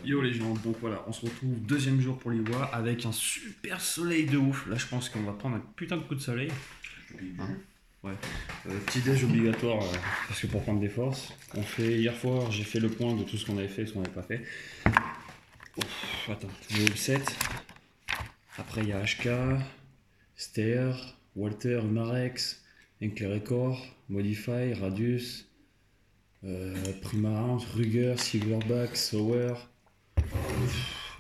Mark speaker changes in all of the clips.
Speaker 1: Yo les gens, donc voilà, on se retrouve deuxième jour pour l'Ivoire avec un super soleil de ouf. Là je pense qu'on va prendre un putain de coup de soleil. Hein, ouais. Petit déj obligatoire parce que pour prendre des forces. Hier soir j'ai fait le point de tout ce qu'on avait fait et ce qu'on n'avait pas fait. Attends, j'ai eu le 7. Après il y a HK, Ster, Walter, Marex, Enclair Modify, Radius, Prima, Ruger, Silverback, Sower.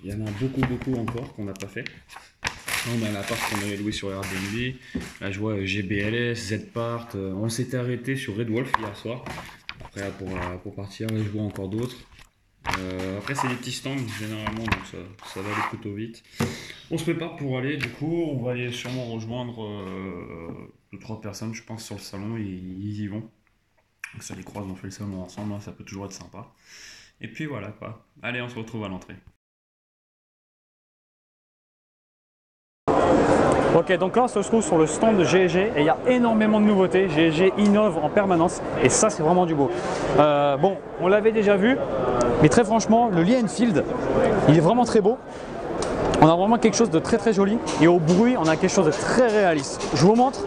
Speaker 1: Il y en a beaucoup encore qu'on n'a pas fait. Là, on a l'appart qu'on avait loué sur Airbnb. Là, je vois GBLS, Z-Part. On s'était arrêté sur Red Wolf hier soir. Après, pour partir, là, je vois encore d'autres. Après, c'est des petits stands généralement, donc ça va aller plutôt vite. On se prépare pour aller, du coup, on va aller sûrement rejoindre 2-3 personnes, je pense, sur le salon. Ils y vont. Donc, ça les croise, on fait le salon ensemble, hein, ça peut toujours être sympa. Et puis voilà quoi. Allez, on se retrouve à l'entrée.
Speaker 2: Ok, donc là on se retrouve sur le stand de GEG et il y a énormément de nouveautés. GEG innove en permanence et ça c'est vraiment du beau. Bon, on l'avait déjà vu, mais très franchement, le Lee Enfield, il est vraiment très beau. On a vraiment quelque chose de très joli et au bruit, on a quelque chose de très réaliste. Je vous montre.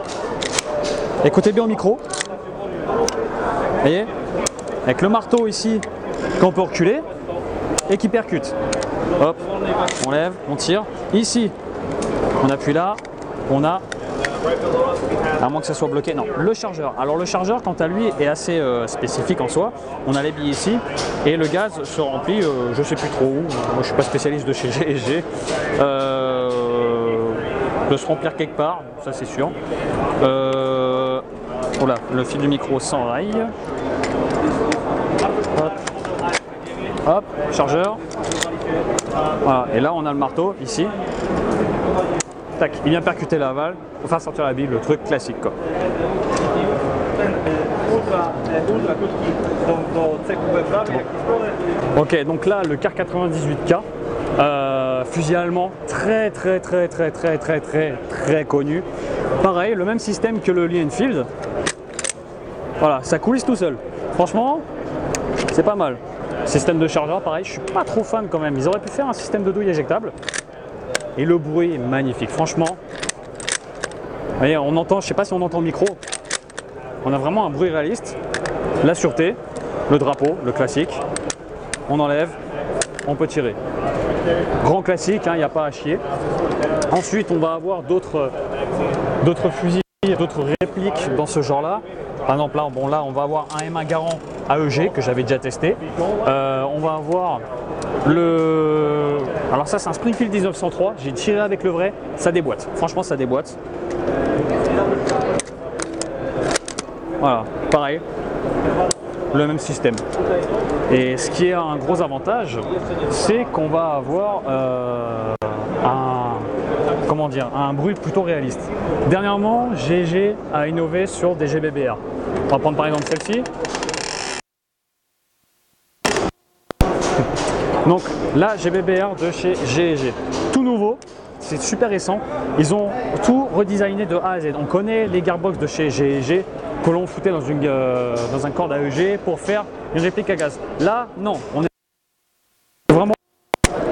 Speaker 2: Écoutez bien au micro. Vous voyez, avec le marteau ici qu'on peut reculer et qui percute. Hop, on lève, on tire. Ici, on appuie là, on a, à moins que ça soit bloqué, non, le chargeur. Alors le chargeur, quant à lui, est assez spécifique en soi. On a les billes ici et le gaz se remplit, je sais plus trop où. Moi je suis pas spécialiste de chez GEG. De se remplir quelque part, ça c'est sûr. Voilà, le fil du micro s'enraye. Hop. Hop, chargeur. Voilà, et là on a le marteau ici. Tac, il vient percuter la valve pour faire sortir la bille, le truc classique quoi. Ok, donc là le CAR 98K, fusil allemand très connu. Pareil, le même système que le Lee Enfield. Voilà, ça coulisse tout seul. Franchement, c'est pas mal. Système de chargeur, pareil, je suis pas trop fan quand même. Ils auraient pu faire un système de douille éjectable. Et le bruit est magnifique, franchement. Vous voyez, on entend, je sais pas si on entend le micro. On a vraiment un bruit réaliste. La sûreté, le drapeau, le classique. On enlève, on peut tirer. Grand classique, il n'y a pas à chier. Ensuite, on va avoir d'autres fusils, d'autres répliques dans ce genre-là. Par exemple, là, bon, là, on va avoir un M1 Garand AEG que j'avais déjà testé. On va avoir le... Alors ça, c'est un Springfield 1903. J'ai tiré avec le vrai. Ça déboîte. Franchement, ça déboîte. Voilà, pareil. Le même système. Et ce qui est un gros avantage, c'est qu'on va avoir un bruit plutôt réaliste. Dernièrement, GEG a innové sur des GBBR. On va prendre par exemple celle-ci. Donc là, GBBR de chez GEG. Tout nouveau, c'est super récent. Ils ont tout redesigné de A à Z. On connaît les gearbox de chez GEG que l'on foutait dans un corps AEG pour faire une réplique à gaz. Là, non, on est vraiment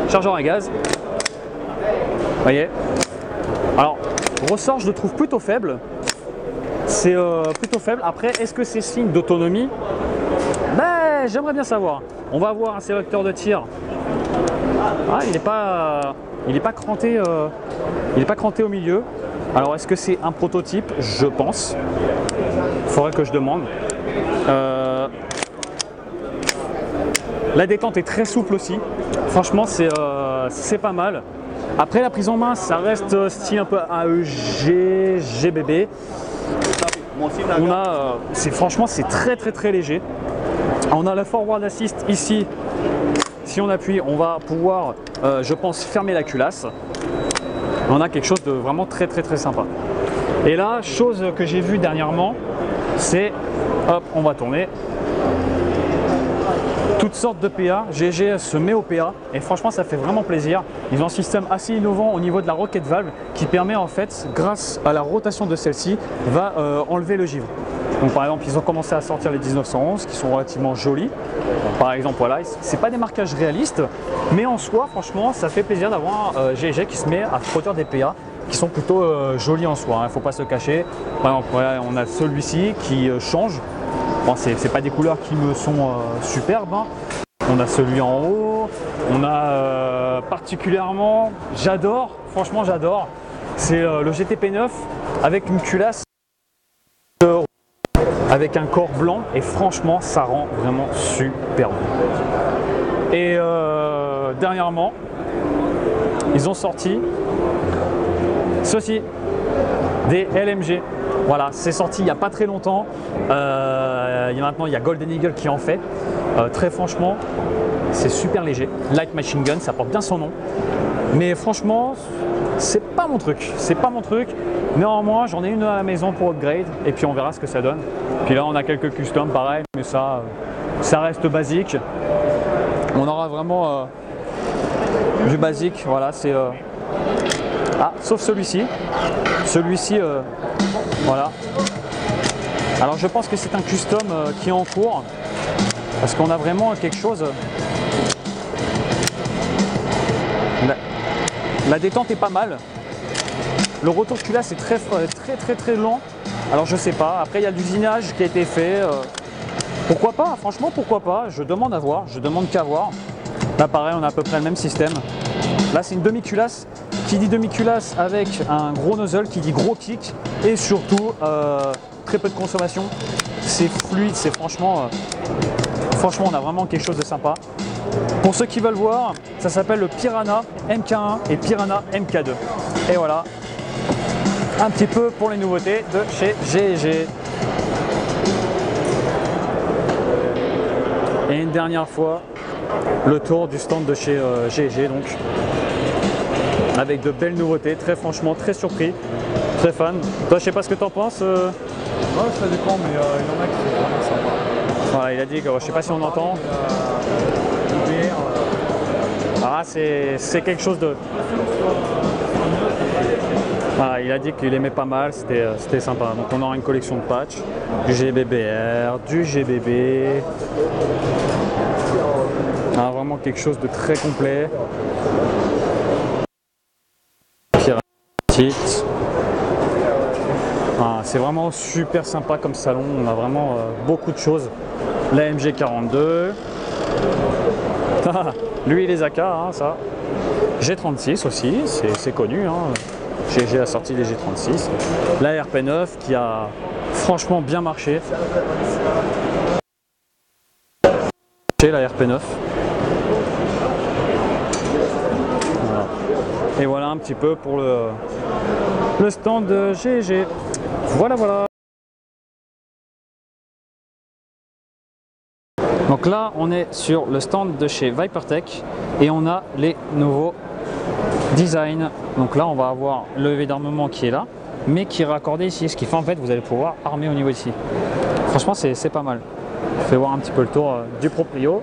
Speaker 2: chargeur à gaz. Vous voyez. Alors, ressort, je le trouve plutôt faible. C'est plutôt faible. Après, est-ce que c'est signe d'autonomie? Ben, j'aimerais bien savoir. On va avoir un sélecteur de tir. Ah, il n'est pas cranté. Il n'est pas cranté au milieu. Alors, est-ce que c'est un prototype? Je pense. Il faudrait que je demande. La détente est très souple aussi. Franchement, c'est pas mal. Après, la prise en main, ça reste style un peu AEG, GBB. Franchement, c'est très léger. On a la forward assist ici. Si on appuie, on va pouvoir, je pense, fermer la culasse. On a quelque chose de vraiment très sympa. Et là, chose que j'ai vue dernièrement, c'est, hop, on va tourner. Toutes sortes de PA, GEG se met au PA et franchement ça fait vraiment plaisir. Ils ont un système assez innovant au niveau de la rocket valve qui permet en fait, grâce à la rotation de celle-ci, va enlever le givre. Donc par exemple, ils ont commencé à sortir les 1911 qui sont relativement jolis. Donc, par exemple, voilà, c'est pas des marquages réalistes, mais en soi, franchement, ça fait plaisir d'avoir un GG qui se met à produire des PA qui sont plutôt jolis en soi. Il ne faut pas se cacher. Par exemple, voilà, on a celui-ci qui change. Bon, c'est pas des couleurs qui me sont superbes. Hein. On a celui en haut. On a particulièrement, j'adore, franchement j'adore. C'est le GTP9 avec une culasse avec un corps blanc et franchement ça rend vraiment superbe. Et dernièrement ils ont sorti ceci, des LMG. Voilà, c'est sorti il n'y a pas très longtemps. Maintenant il y a Golden Eagle qui en fait. Très franchement, c'est super léger. Light Machine Gun, ça porte bien son nom. Mais franchement, c'est pas mon truc. C'est pas mon truc. Néanmoins, j'en ai une à la maison pour upgrade et puis on verra ce que ça donne. Puis là, on a quelques customs pareil, mais ça reste basique. On aura vraiment du basique. Voilà, c'est sauf celui-ci. Celui-ci, voilà. Alors, je pense que c'est un custom qui est en cours parce qu'on a vraiment quelque chose. La détente est pas mal. Le retour de culasse est très lent. Alors je sais pas. Après il y a de l'usinage qui a été fait. Pourquoi pas? Franchement pourquoi pas? Je demande à voir. Je demande qu'à voir. Là pareil on a à peu près le même système. Là c'est une demi-culasse. Qui dit demi-culasse avec un gros nozzle, qui dit gros kick et surtout très peu de consommation. C'est fluide. C'est franchement on a vraiment quelque chose de sympa. Pour ceux qui veulent voir, ça s'appelle le Piranha MK1 et Piranha MK2. Et voilà, un petit peu pour les nouveautés de chez GG. Et une dernière fois, le tour du stand de chez GG, donc avec de belles nouveautés, très franchement, très surpris, très fan. Toi, je sais pas ce que tu en penses.
Speaker 3: Ouais, ça dépend, mais il y en a qui sont vraiment sympas.
Speaker 2: Voilà, il a dit que je sais pas si on entend. Ah, c'est quelque chose de. Voilà, il a dit qu'il aimait pas mal, c'était sympa. Donc on aura une collection de patchs, du GBBR, du GBB. Ah, vraiment quelque chose de très complet. Ah, c'est vraiment super sympa comme salon, on a vraiment beaucoup de choses. La MG42. Lui, les AK, hein, ça. G36 aussi, c'est connu. Hein. GG a sorti les G36. La RP9 qui a franchement bien marché. La RP9. Voilà. Et voilà un petit peu pour le stand de GG. Voilà. Donc là, on est sur le stand de chez Vipertech et on a les nouveaux designs. Donc là, on va avoir le levier d'armement qui est là, mais qui est raccordé ici. Ce qui fait en fait, vous allez pouvoir armer au niveau ici. Franchement, c'est pas mal. Je vais voir un petit peu le tour du proprio.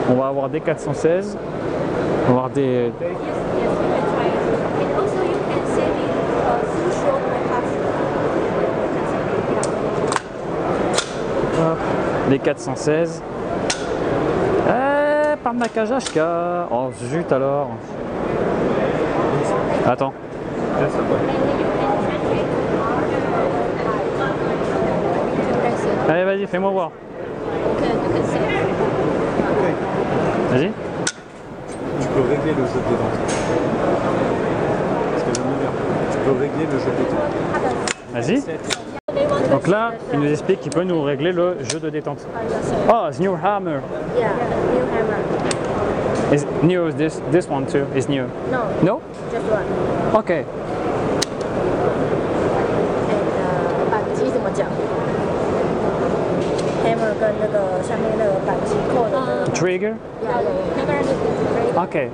Speaker 2: On va avoir des 416. On va avoir des... Les 416. Par Nakajashka. Oh zut alors. Attends. Allez vas-y, fais-moi voir. Vas-y.
Speaker 3: Tu peux régler le jeu de détente. Parce que tu peux régler le jeu de détente.
Speaker 2: Vas-y. Donc là, il nous explique qu'il peut nous régler le jeu de détente. Oh, it's new hammer.
Speaker 4: Yeah, new hammer.
Speaker 2: Is new this one too? Is new?
Speaker 4: No,
Speaker 2: No?
Speaker 4: just one.
Speaker 2: Okay.
Speaker 4: And 扳机怎么讲 ？hammer 跟那个下面那个扳机扣的那个
Speaker 2: Trigger?
Speaker 4: Yeah, hammer is the trigger.
Speaker 2: Okay.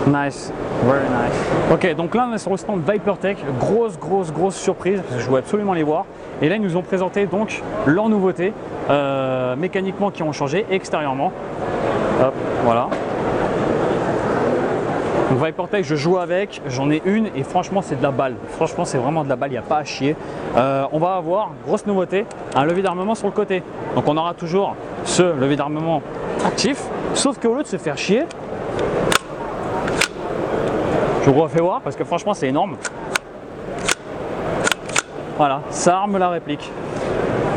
Speaker 2: Nice, very nice. Ok, donc là on est sur le stand Vipertech, grosse surprise, parce que je voulais absolument les voir. Et là ils nous ont présenté donc leurs nouveautés, mécaniquement qui ont changé, extérieurement. Hop, voilà. Donc ViperTech, je joue avec, j'en ai une et franchement c'est de la balle. Franchement c'est vraiment de la balle, il n'y a pas à chier. On va avoir, grosse nouveauté, un levier d'armement sur le côté. Donc on aura toujours ce levier d'armement actif, sauf qu'au lieu de se faire chier, je vous refais voir parce que franchement c'est énorme. Voilà, ça arme la réplique.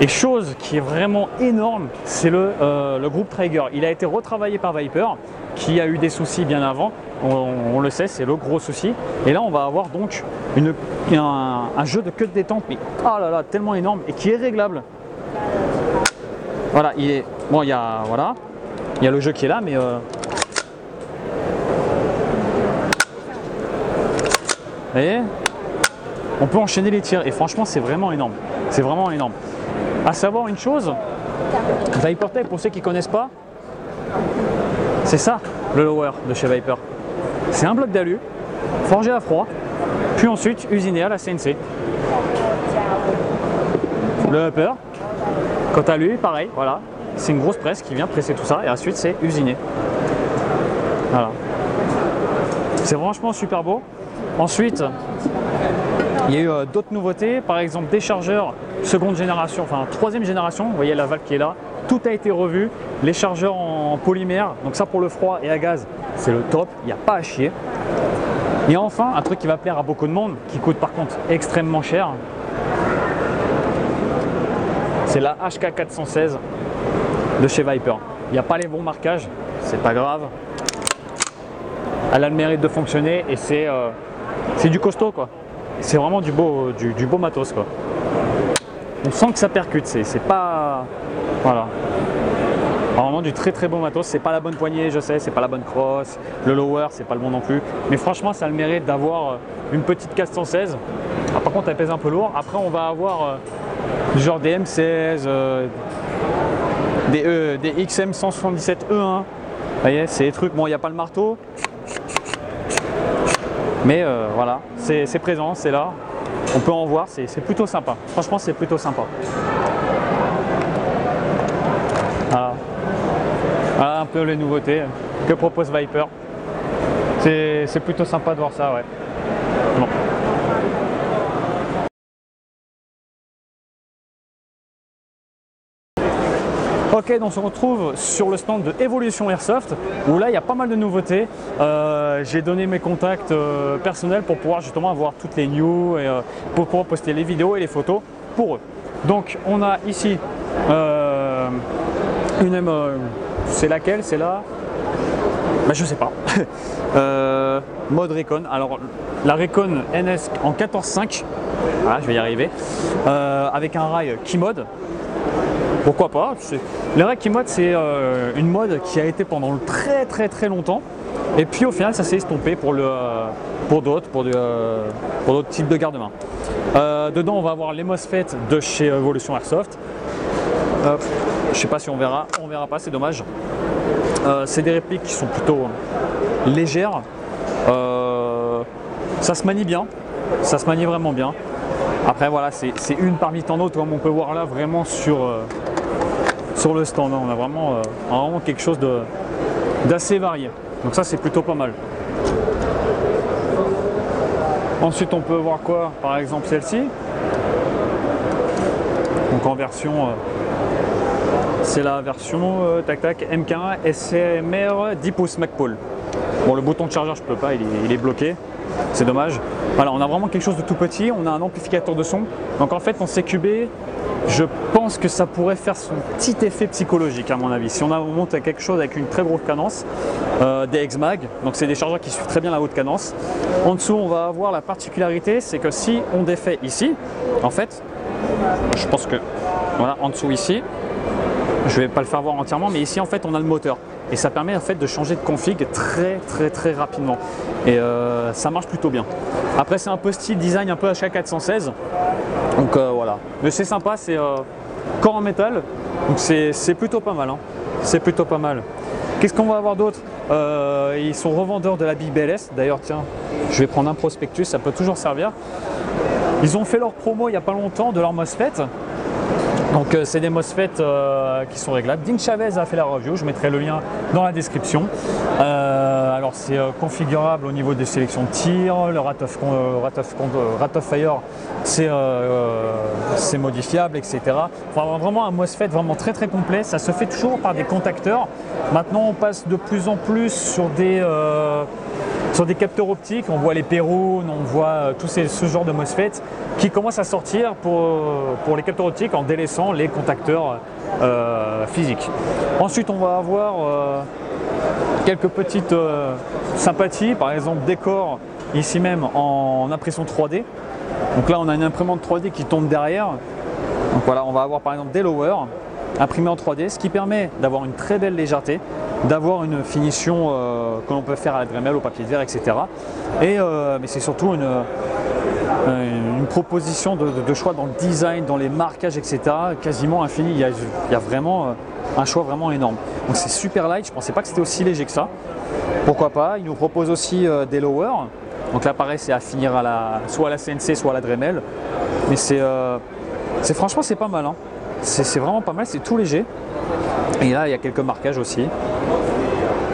Speaker 2: Et chose qui est vraiment énorme, c'est le groupe Traeger. Il a été retravaillé par Viper, qui a eu des soucis bien avant. On le sait, c'est le gros souci. Et là, on va avoir donc un jeu de queue de détente, mais oh là là, tellement énorme et qui est réglable. Voilà, il y a le jeu qui est là, mais vous voyez, on peut enchaîner les tirs et franchement, c'est vraiment énorme. C'est vraiment énorme. À savoir une chose, ViperTech, pour ceux qui ne connaissent pas, c'est ça le lower de chez Viper. C'est un bloc d'alu, forgé à froid, puis ensuite usiné à la CNC. Le upper, quant à lui, pareil, voilà, c'est une grosse presse qui vient presser tout ça et ensuite c'est usiné. Voilà. C'est franchement super beau. Ensuite, il y a eu d'autres nouveautés, par exemple des chargeurs seconde génération, enfin troisième génération, vous voyez la valve qui est là, tout a été revu, les chargeurs en polymère, donc ça pour le froid et à gaz, c'est le top, il n'y a pas à chier. Et enfin, un truc qui va plaire à beaucoup de monde, qui coûte par contre extrêmement cher, c'est la HK416 de chez Viper. Il n'y a pas les bons marquages, c'est pas grave, elle a le mérite de fonctionner et c'est du costaud quoi. C'est vraiment du beau matos quoi. On sent que ça percute, c'est pas... Voilà. Vraiment du très très beau matos, c'est pas la bonne poignée, je sais, c'est pas la bonne crosse, le lower c'est pas le bon non plus. Mais franchement ça a le mérite d'avoir une petite 416. Ah, par contre elle pèse un peu lourd. Après on va avoir genre des M16, des XM177E1. Vous voyez, c'est des trucs, bon il n'y a pas le marteau. Mais voilà, c'est présent, c'est là. On peut en voir, c'est plutôt sympa. Franchement, c'est plutôt sympa. Voilà. Voilà un peu les nouveautés que propose Viper. C'est plutôt sympa de voir ça, ouais. Bon. Ok, donc on se retrouve sur le stand de Evolution Airsoft où là il y a pas mal de nouveautés. J'ai donné mes contacts personnels pour pouvoir justement avoir toutes les news et pour pouvoir poster les vidéos et les photos pour eux. Donc on a ici une c'est laquelle? C'est là? Bah, je sais pas. Mode Recon. Alors la Recon NS en 14.5, voilà, je vais y arriver, avec un rail Keymode. Pourquoi pas? Le rail Keymode, c'est une mode qui a été pendant très longtemps. Et puis au final, ça s'est estompé pour d'autres types de garde-main. Dedans, on va avoir les MOSFET de chez Evolution Airsoft. Je sais pas si on verra pas, c'est dommage. C'est des répliques qui sont plutôt légères. Ça se manie bien, ça se manie vraiment bien. Après voilà, c'est une parmi tant d'autres, comme on peut voir là vraiment sur le stand. On a vraiment quelque chose d'assez varié. Donc ça c'est plutôt pas mal. Ensuite on peut voir quoi? Par exemple celle-ci. Donc en version, c'est la version MK1 SMR 10 pouces MagPul. Bon, le bouton de chargeur je peux pas, il est bloqué. C'est dommage. Voilà, on a vraiment quelque chose de tout petit, on a un amplificateur de son. Donc en fait en CQB, je pense que ça pourrait faire son petit effet psychologique à mon avis. Si on monte à quelque chose avec une très grosse cadence, des X-Mag, donc c'est des chargeurs qui suivent très bien la haute cadence. En dessous on va avoir la particularité, c'est que si on défait ici, en fait, je pense que, voilà, en dessous ici, je vais pas le faire voir entièrement, mais ici en fait on a le moteur. Et ça permet en fait de changer de config très rapidement. Et ça marche plutôt bien. Après c'est un peu style design un peu HK416. Donc voilà. Mais c'est sympa, c'est corps en métal. Donc c'est plutôt pas mal. Hein. C'est plutôt pas mal. Qu'est-ce qu'on va avoir d'autre? Ils sont revendeurs de la Big BLS. D'ailleurs tiens, je vais prendre un prospectus, ça peut toujours servir. Ils ont fait leur promo il n'y a pas longtemps de leur MOSFET. Donc c'est des MOSFET qui sont réglables. Dean Chavez a fait la review, je mettrai le lien dans la description. Alors c'est configurable au niveau des sélections de tir, le rate of fire c'est modifiable, etc. Enfin, vraiment un MOSFET vraiment très très complet. Ça se fait toujours par des contacteurs. Maintenant on passe de plus en plus sur des capteurs optiques, on voit les Perun, on voit ce genre de MOSFET qui commencent à sortir pour les capteurs optiques en délaissant les contacteurs physiques. Ensuite, on va avoir quelques petites sympathies, par exemple Décor, ici même en impression 3D. Donc là, on a une imprimante 3D qui tombe derrière. Donc voilà, on va avoir par exemple des lowers imprimés en 3D, ce qui permet d'avoir une très belle légèreté, d'avoir une finition que l'on peut faire à la Dremel, au papier de verre, etc. Mais c'est surtout une proposition de choix dans le design, dans les marquages, etc. quasiment infini. Il y a vraiment un choix vraiment énorme. Donc c'est super light, je ne pensais pas que c'était aussi léger que ça. Pourquoi pas. Il nous propose aussi des lowers. Donc là pareil, c'est à finir soit à la CNC, soit à la Dremel. Mais franchement c'est pas mal, hein. C'est vraiment pas mal, c'est tout léger. Et là il y a quelques marquages aussi.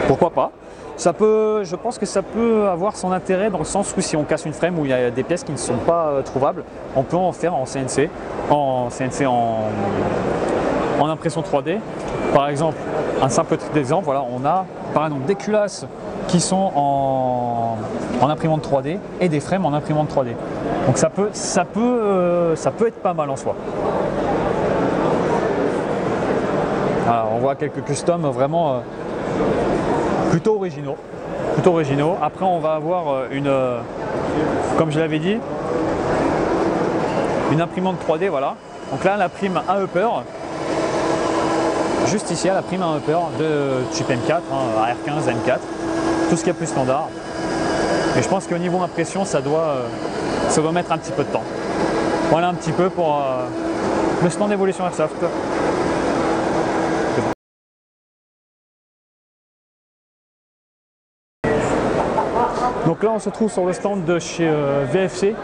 Speaker 2: Pourquoi pas. Je pense que ça peut avoir son intérêt dans le sens où si on casse une frame où il y a des pièces qui ne sont pas trouvables, on peut en faire en CNC, en impression 3D. Par exemple, un simple exemple, voilà, on a par exemple des culasses qui sont en imprimante 3D et des frames en imprimante 3D. Donc ça peut être pas mal en soi. Alors, on voit quelques customs vraiment plutôt originaux. Après, on va avoir comme je l'avais dit, une imprimante 3D, voilà. Donc là, la prime un upper. Juste ici, à la prime un upper de type M4, AR15, M4, tout ce qui est plus standard. Et je pense qu'au niveau impression, ça doit mettre un petit peu de temps. Voilà un petit peu pour le stand d'Evolution Airsoft. Donc là on se trouve sur le stand de chez VFC,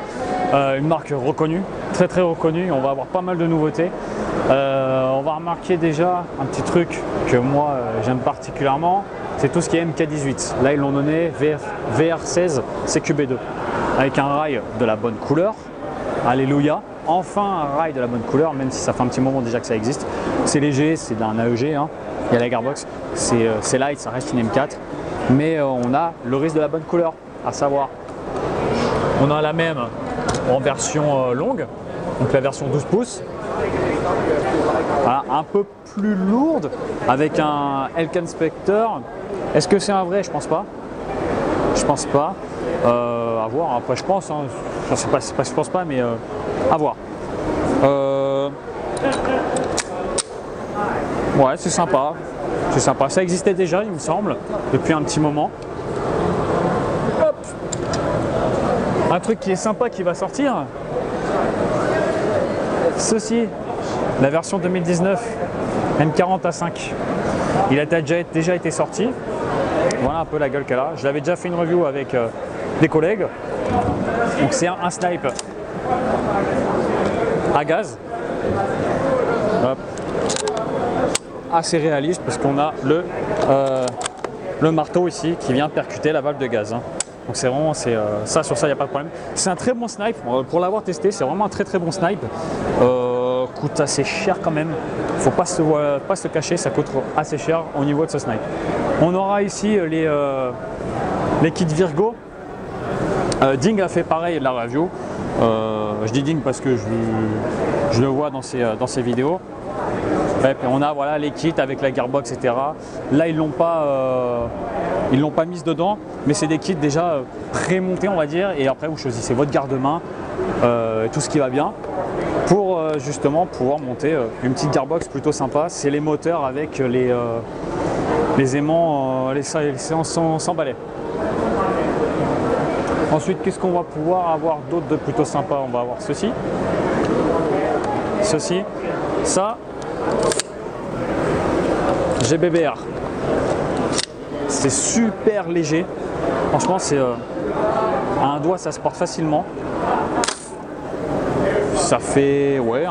Speaker 2: une marque reconnue, très très reconnue. On va avoir pas mal de nouveautés. On va remarquer déjà un petit truc que moi j'aime particulièrement, c'est tout ce qui est MK18. Là ils l'ont donné VR16 CQB2 avec un rail de la bonne couleur. Alléluia, enfin un rail de la bonne couleur, même si ça fait un petit moment déjà que ça existe. C'est léger, c'est d'un AEG, hein. Il y a la Gearbox, c'est light, ça reste une M4, mais on a le risque de la bonne couleur, à savoir, on a la même en version longue, donc la version 12 pouces, voilà, un peu plus lourde, avec un Elk Inspector. Est-ce que c'est un vrai? Je pense pas. Je pense pas. À voir, après je pense, hein. Je pense pas, mais à voir. Ouais, c'est sympa. C'est sympa. Ça existait déjà, il me semble, depuis un petit moment. Hop. Un truc qui est sympa qui va sortir. Ceci, la version 2019 M40A5. Il a déjà été sorti. Voilà un peu la gueule qu'elle a. Je l'avais déjà fait une review avec des collègues. Donc c'est un snipe à gaz. Hop. Assez réaliste parce qu'on a le marteau ici qui vient percuter la valve de gaz, hein. Donc c'est vraiment, ça sur ça il n'y a pas de problème. C'est un très bon snipe, pour l'avoir testé c'est vraiment un très très bon snipe. Coûte assez cher quand même, faut pas se cacher, ça coûte assez cher au niveau de ce snipe. On aura ici les kits Virgo. Ding a fait pareil de la review. Je dis Ding parce que je le vois dans ses vidéos. Ouais, puis on a voilà, les kits avec la Gearbox, etc. Là, ils l'ont pas mise dedans, mais c'est des kits déjà pré-montés, on va dire. Et après, vous choisissez votre garde-main, tout ce qui va bien, pour justement pouvoir monter une petite Gearbox plutôt sympa. C'est les moteurs avec les aimants, les séances sans balai. Ensuite, qu'est-ce qu'on va pouvoir avoir d'autre de plutôt sympa? On va avoir ceci, ça. GBBR, c'est super léger, franchement c'est à un doigt ça se porte facilement, ça fait ouais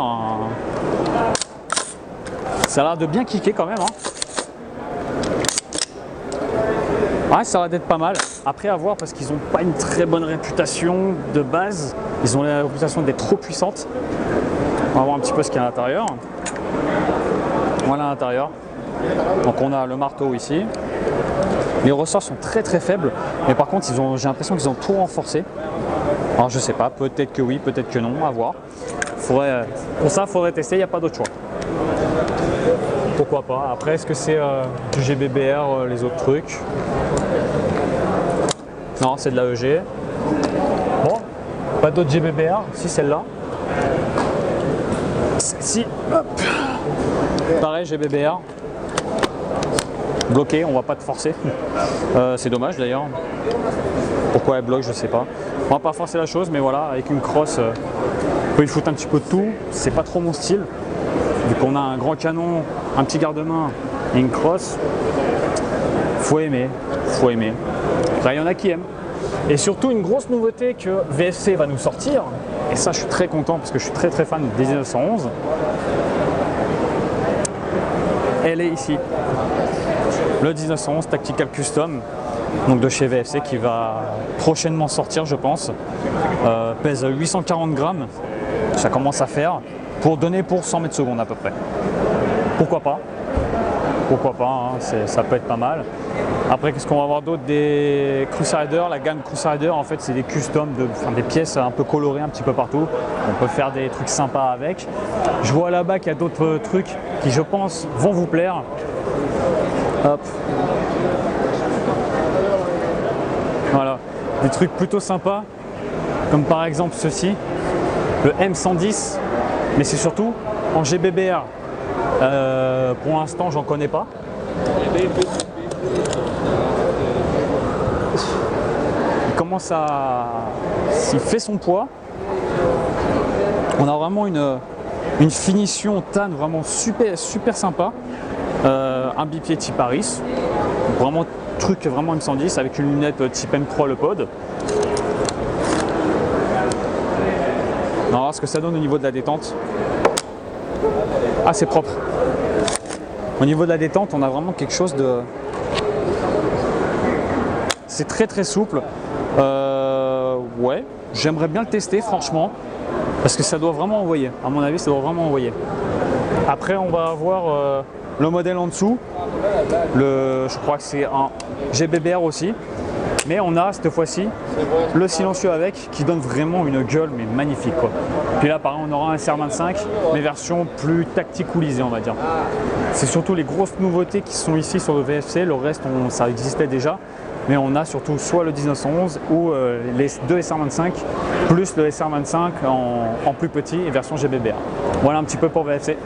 Speaker 2: Ça a l'air de bien kicker quand même. Hein. Ouais, ça va d'être pas mal. Après, à voir parce qu'ils n'ont pas une très bonne réputation de base. Ils ont la réputation d'être trop puissantes. On va voir un petit peu ce qu'il y a à l'intérieur. Voilà à l'intérieur. Donc on a le marteau ici. Les ressorts sont très très faibles. Mais par contre, j'ai l'impression qu'ils ont tout renforcé. Alors je sais pas, peut-être que oui, peut-être que non, à voir. Pour ça, il faudrait tester, il n'y a pas d'autre choix. Pourquoi pas. Après, est-ce que c'est du GBBR, les autres trucs? Non, c'est de la EG. Bon, pas d'autres GBBR, si celle-là. Celle-ci, hop. Pareil, GBBR. Bloqué, on va pas te forcer. C'est dommage d'ailleurs. Pourquoi elle bloque, je sais pas. On va pas forcer la chose, mais voilà, avec une crosse, on peut y foutre un petit peu de tout. C'est pas trop mon style. Vu qu'on a un grand canon, un petit garde-main et une crosse, faut aimer, faut aimer. Là, il y en a qui aiment. Et surtout, une grosse nouveauté que VFC va nous sortir, et ça, je suis très content parce que je suis très très fan des 1911. Elle est ici. Le 1911 Tactical Custom, donc de chez VFC, qui va prochainement sortir, je pense. Pèse 840 grammes, ça commence à faire. Pour donner pour 100 mètres secondes à peu près. Pourquoi pas? Pourquoi pas, hein, ça peut être pas mal. Après, qu'est-ce qu'on va avoir d'autre? Des Crusader, la gamme Crusader, en fait, c'est des customs, des pièces un peu colorées un petit peu partout. On peut faire des trucs sympas avec. Je vois là-bas qu'il y a d'autres trucs qui, je pense, vont vous plaire. Hop. Voilà, des trucs plutôt sympas, comme par exemple ceci, le M110. Mais c'est surtout en GBBR. Pour l'instant, j'en connais pas. Il commence à... S'il fait son poids, on a vraiment une finition tan vraiment super sympa. Un bipied type Paris. Vraiment truc vraiment M110 avec une lunette type M3 le pod. On va voir ce que ça donne au niveau de la détente. Ah, c'est propre. Au niveau de la détente, on a vraiment quelque chose de... C'est très très souple. Ouais, j'aimerais bien le tester franchement. Parce que ça doit vraiment envoyer. À mon avis, ça doit vraiment envoyer. Après, on va avoir le modèle en dessous. Je crois que c'est un GBBR aussi. Mais on a cette fois-ci le silencieux avec qui donne vraiment une gueule mais magnifique quoi. Puis là pareil on aura un SR25 mais version plus tacticoulisée on va dire. C'est surtout les grosses nouveautés qui sont ici sur le VFC, le reste ça existait déjà. Mais on a surtout soit le 1911 ou les deux SR25 plus le SR25 en plus petit et version GBBR. Voilà un petit peu pour VFC.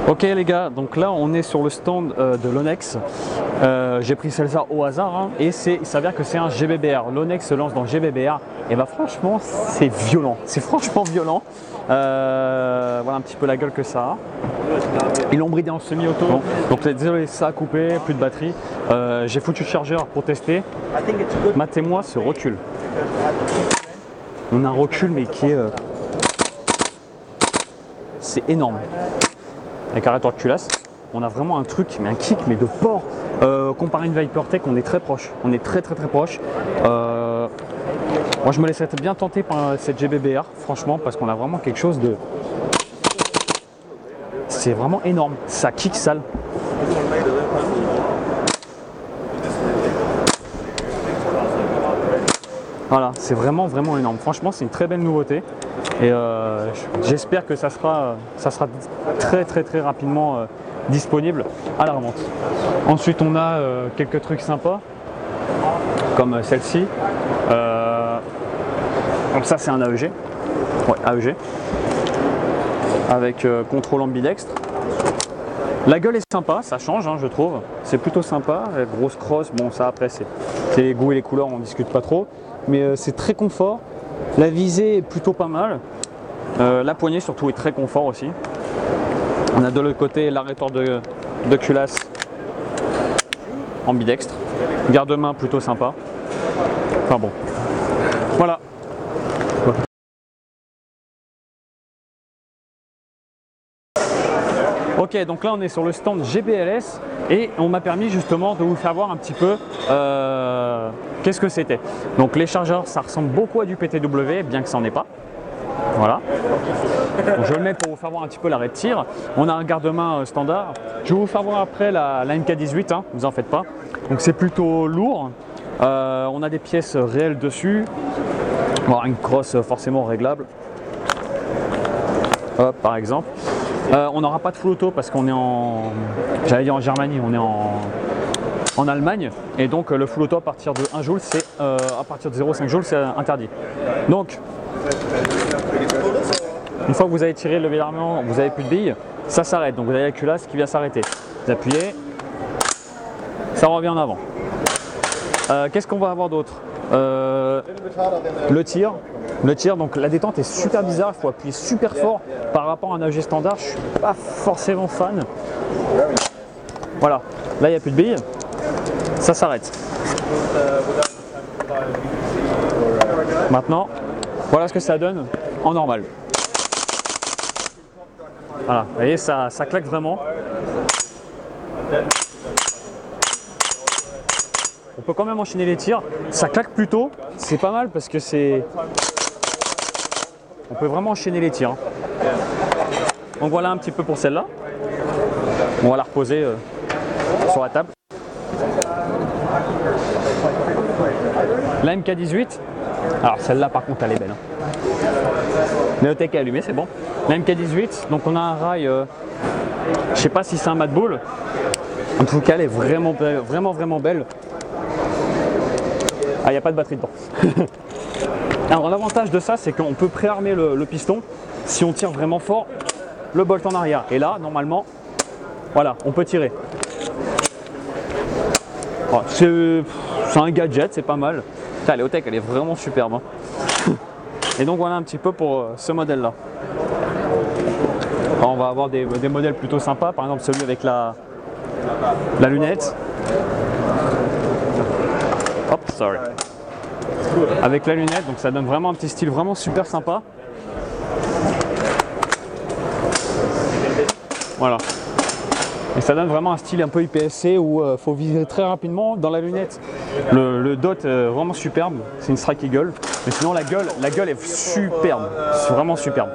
Speaker 2: Ok les gars, donc là on est sur le stand de l'Onex. J'ai pris celle-là au hasard hein, et il s'avère que c'est un GBBR. L'Onex se lance dans GBBR et bah franchement c'est violent, c'est franchement violent. Voilà un petit peu la gueule que ça a. Ils l'ont bridé en semi-auto, donc désolé ça a coupé, plus de batterie. J'ai foutu le chargeur pour tester. Matez-moi ce recul. On a un recul mais qui est... c'est énorme. Avec arrêteur de culasse, on a vraiment un truc, mais un kick, mais de porc. Comparé à une Vipertech, on est très proche. On est très proche. Moi, je me laisserais bien tenter par cette GBBR, franchement, parce qu'on a vraiment quelque chose de... C'est vraiment énorme. Ça kick sale. Voilà, c'est vraiment énorme. Franchement, c'est une très belle nouveauté. Et j'espère que ça sera très rapidement disponible à la revente. Ensuite, on a quelques trucs sympas, comme celle-ci. Donc ça, c'est un AEG. Ouais, AEG. Avec contrôle ambidextre. La gueule est sympa, ça change, hein, je trouve. C'est plutôt sympa. La grosse crosse, bon, ça après, c'est les goûts et les couleurs, on ne discute pas trop. Mais c'est très confort. La visée est plutôt pas mal. La poignée surtout est très confort aussi. On a de l'autre côté l'arrêteur de culasse ambidextre. Garde-main plutôt sympa. Enfin bon. Voilà. Ok, donc là on est sur le stand GBLS et on m'a permis justement de vous faire voir un petit peu qu'est-ce que c'était. Donc les chargeurs, ça ressemble beaucoup à du PTW, bien que ça n'en est pas. Voilà. Donc, je le mets pour vous faire voir un petit peu l'arrêt de tir. On a un garde-main standard. Je vais vous faire voir après la MK18, hein, vous en faites pas. Donc c'est plutôt lourd. On a des pièces réelles dessus. Bon, une crosse forcément réglable. Hop, par exemple. On n'aura pas de full auto parce qu'on est en, j'allais dire en Germanie, on est en Allemagne et donc le full auto à partir de 1 joule, c'est à partir de 0,5 joules, c'est interdit. Donc une fois que vous avez tiré le levier d'armement, vous n'avez plus de billes, ça s'arrête. Donc vous avez la culasse qui vient s'arrêter. Vous appuyez, ça revient en avant. Qu'est-ce qu'on va avoir d'autre? Le tir, donc la détente est super bizarre, il faut appuyer super fort par rapport à un AEG standard, je suis pas forcément fan. Voilà, là il n'y a plus de billes, ça s'arrête. Maintenant, voilà ce que ça donne en normal. Voilà, vous voyez, ça claque vraiment. On peut quand même enchaîner les tirs, ça claque plus tôt, c'est pas mal parce que c'est... On peut vraiment enchaîner les tirs. Donc voilà un petit peu pour celle-là. On va la reposer sur la table. La MK18, alors celle-là par contre elle est belle. Néotech est allumée, c'est bon. La MK18, donc on a un rail, je sais pas si c'est un Mad Bull. En tout cas elle est vraiment belle. Ah, il n'y a pas de batterie dedans. Alors l'avantage de ça, c'est qu'on peut préarmer le piston si on tire vraiment fort le bolt en arrière. Et là, normalement, voilà, on peut tirer. Voilà, c'est un gadget, c'est pas mal. La Néotech, elle est vraiment superbe. Hein. Et donc voilà un petit peu pour ce modèle-là. On va avoir des modèles plutôt sympas, par exemple celui avec la lunette. Hop, sorry. Avec la lunette, donc ça donne vraiment un petit style vraiment super sympa. Voilà. Et ça donne vraiment un style un peu IPSC où il faut viser très rapidement dans la lunette. Le dot est vraiment superbe, c'est une Strike Eagle. Mais sinon la gueule est superbe, c'est vraiment superbe.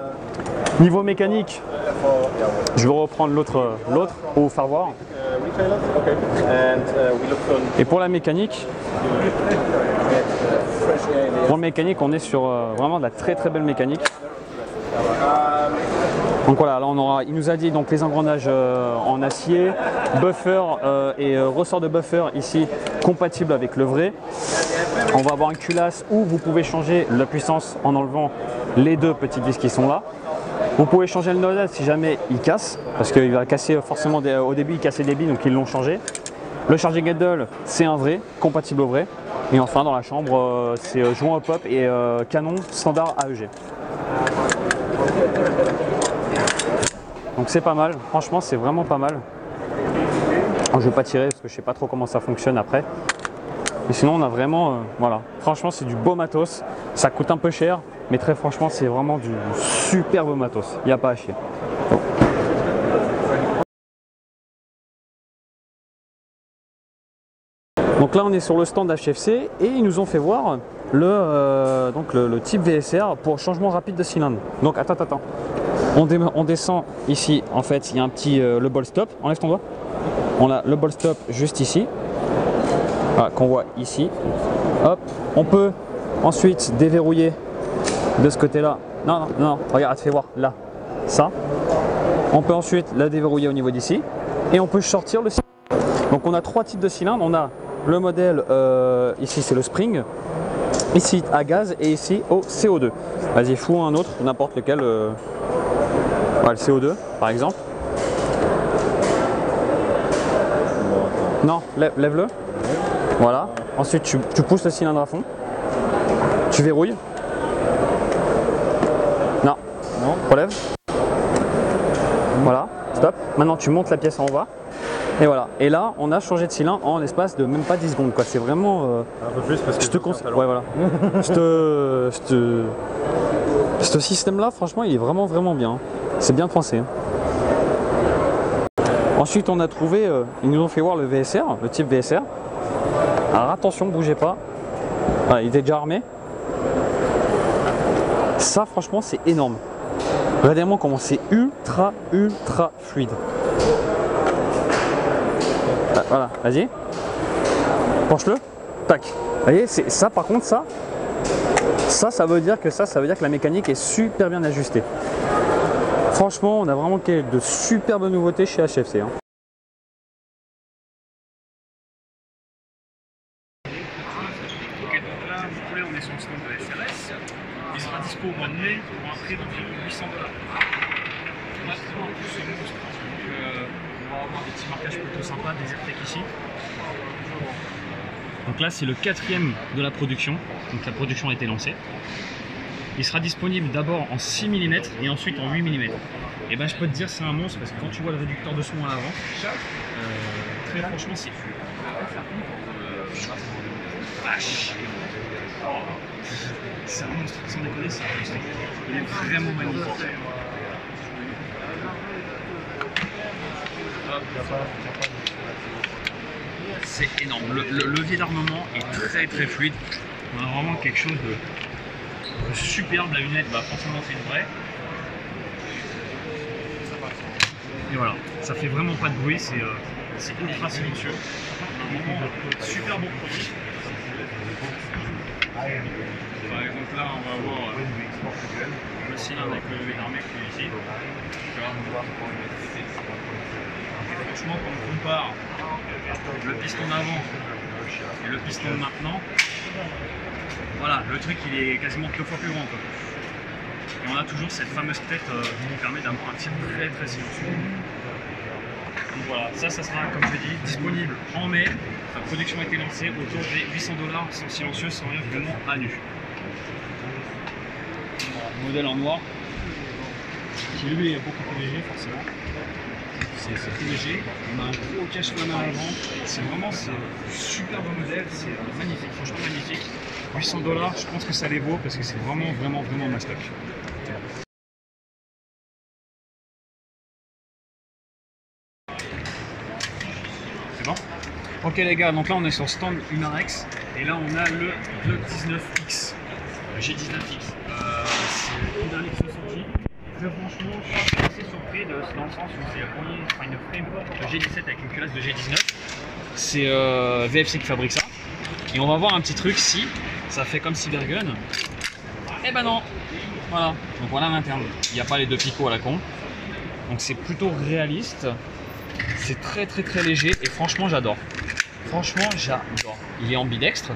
Speaker 2: Niveau mécanique, je vais reprendre l'autre pour vous faire voir. Et pour la mécanique, on est sur vraiment de la très belle mécanique. Donc voilà, là il nous a dit donc les engrenages en acier, buffer et ressort de buffer ici compatible avec le vrai. On va avoir une culasse où vous pouvez changer la puissance en enlevant les deux petits vis qui sont là. Vous pouvez changer le nodal si jamais il casse, parce qu'il va casser forcément au début, il cassait des billes, donc ils l'ont changé. Le charging handle, c'est un vrai, compatible au vrai. Et enfin dans la chambre, c'est joint au pop et canon standard AEG. Donc c'est pas mal, franchement c'est vraiment pas mal. Alors, je vais pas tirer parce que je sais pas trop comment ça fonctionne après. Et sinon on a vraiment, voilà, franchement c'est du beau matos. Ça coûte un peu cher, mais très franchement c'est vraiment du superbe matos, il n'y a pas à chier. Donc là on est sur le stand HFC et ils nous ont fait voir le type VSR pour changement rapide de cylindre. Donc attends. On descend ici, en fait il y a un petit le ball stop, enlève ton doigt. On a le ball stop juste ici, voilà, qu'on voit ici. Hop, on peut ensuite déverrouiller de ce côté là. Non, regarde, fais voir là, ça. On peut ensuite la déverrouiller au niveau d'ici et on peut sortir le cylindre. Donc on a trois types de cylindres, on a le modèle ici c'est le spring, ici à gaz et ici au CO2. Vas-y, fous un autre, n'importe lequel. Voilà, le CO2 par exemple. Non, lève-le. Voilà. Ensuite tu pousses le cylindre à fond. Tu verrouilles. Non. Relève. Voilà. Stop. Maintenant tu montes la pièce en bas. Et voilà. Et là on a changé de cylindre en l'espace de même pas 10 secondes. C'est vraiment.
Speaker 3: Un peu plus parce que
Speaker 2: je te conseille. Ouais voilà. Ce système là franchement il est vraiment bien. C'est bien pensé. Ensuite, on a trouvé, ils nous ont fait voir le VSR, le type VSR. Alors attention, bougez pas. Ah, il était déjà armé. Ça, franchement, c'est énorme. Regardez-moi comment c'est ultra fluide. Ah, voilà, vas-y. Penche-le. Tac. Vous voyez, c'est ça par contre, ça veut dire que ça veut dire que la mécanique est super bien ajustée. Franchement, on a vraiment de superbes nouveautés chez HFC. Hein.
Speaker 1: Ok, donc là, vous voulez, on est sur le stand de SRS. Il sera dispo au mois de mai pour un prix d'environ 800 $. On a toujours un peu ce monstre. Donc, on va avoir des petits marquages plutôt sympas, des AirTech ici. Donc là, c'est le 4e de la production. Donc la production a été lancée. Il sera disponible d'abord en 6 mm et ensuite en 8 mm. Et ben je peux te dire c'est un monstre parce que quand tu vois le réducteur de son à l'avant, très franchement c'est vache. C'est un monstre, sans déconner, c'est un monstre. Il est vraiment magnifique. C'est énorme. Le levier d'armement est très fluide. On a vraiment quelque chose de superbe. La lunette, bah forcément c'est une vraie. Et voilà, ça fait vraiment pas de bruit, c'est ultra silencieux. Vraiment super bon produit. Par exemple là on va avoir le cylindre avec le levier d'armée qui est ici. Franchement quand on compare le piston d'avant et le piston de maintenant, voilà, le truc il est quasiment 2 fois plus grand quoi. Et on a toujours cette fameuse tête qui nous permet d'avoir un tir très silencieux. Donc voilà, ça sera comme je l'ai dit disponible en mai. La production a été lancée autour des 800 $, sans silencieux, sans rien, vraiment à nu. Modèle en noir, qui lui est beaucoup plus léger forcément. C'est plus léger, on a un gros cache-flamme à l'avant, c'est vraiment superbe modèle, c'est magnifique, franchement magnifique. 800 $, je pense que ça les vaut parce que c'est vraiment ma stock. C'est bon? Ok les gars, donc là on est sur le stand Humarex et là on a le Glock 19X, le G19X. C'est le dernier qui sont sortis. Très franchement, je suis assez surpris dans le sens où c'est le premier, une frame de G17 avec une culasse de G19. C'est VFC qui fabrique ça. Et on va voir un petit truc si ça fait comme Cybergun. Eh ben non. Voilà. Donc voilà l'interne. Il n'y a pas les deux picots à la con. Donc c'est plutôt réaliste. C'est très léger et franchement j'adore. Franchement j'adore. Il est ambidextre.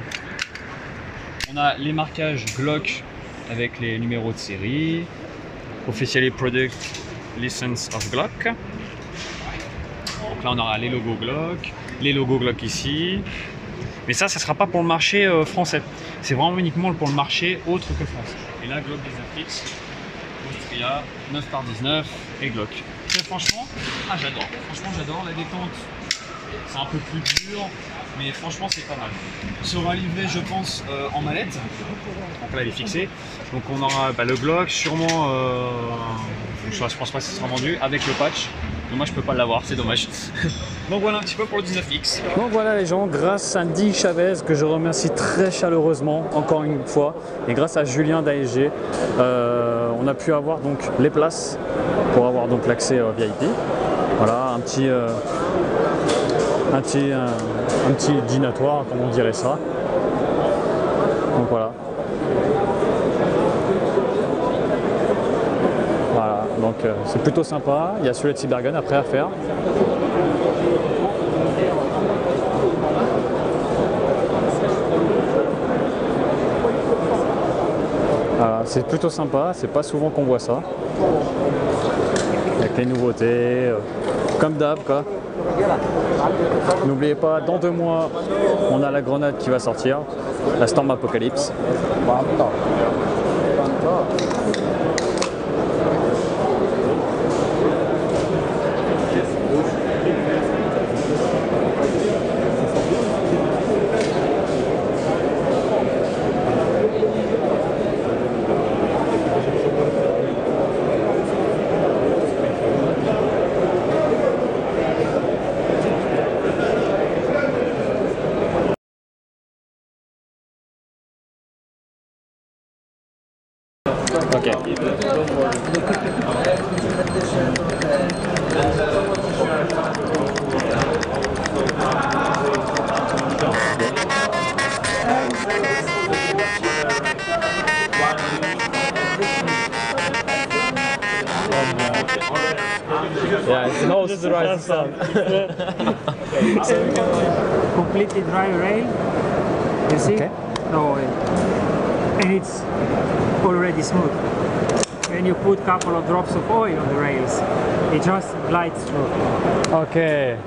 Speaker 1: On a les marquages Glock avec les numéros de série. Officially Product License of Glock. Donc là on aura les logos Glock ici. Mais ça sera pas pour le marché français. C'est vraiment uniquement pour le marché autre que France. Et là Glock 19X, Austria, 9x19 et Glock. Et franchement, j'adore. Franchement j'adore la détente. C'est un peu plus dur, mais franchement c'est pas mal. Il sera livré je pense en mallette. Donc là il est fixé. Donc on aura le Glock, sûrement je pense pas que ce sera vendu avec le patch. Donc moi je peux pas l'avoir, c'est dommage. Donc voilà un petit peu pour le 19X.
Speaker 2: Donc voilà les gens, grâce à Andy Chavez que je remercie très chaleureusement encore une fois et grâce à Julien d'ASG, on a pu avoir donc les places pour avoir donc l'accès VIP. Voilà un petit dînatoire comme on dirait ça. Donc voilà. Voilà, donc c'est plutôt sympa. Il y a celui de Cybergun après à faire. Voilà, c'est plutôt sympa, c'est pas souvent qu'on voit ça. Avec les nouveautés, comme d'hab quoi. N'oubliez pas, dans 2 mois, on a la grenade qui va sortir, la Storm Apocalypse. Ok. Yeah, it's nose to rise sun.
Speaker 5: Completely dry rail, you see?
Speaker 2: Okay.
Speaker 5: No oil. And it's already smooth. When you put a couple of drops of oil on the rails, it just glides through.
Speaker 2: Okay.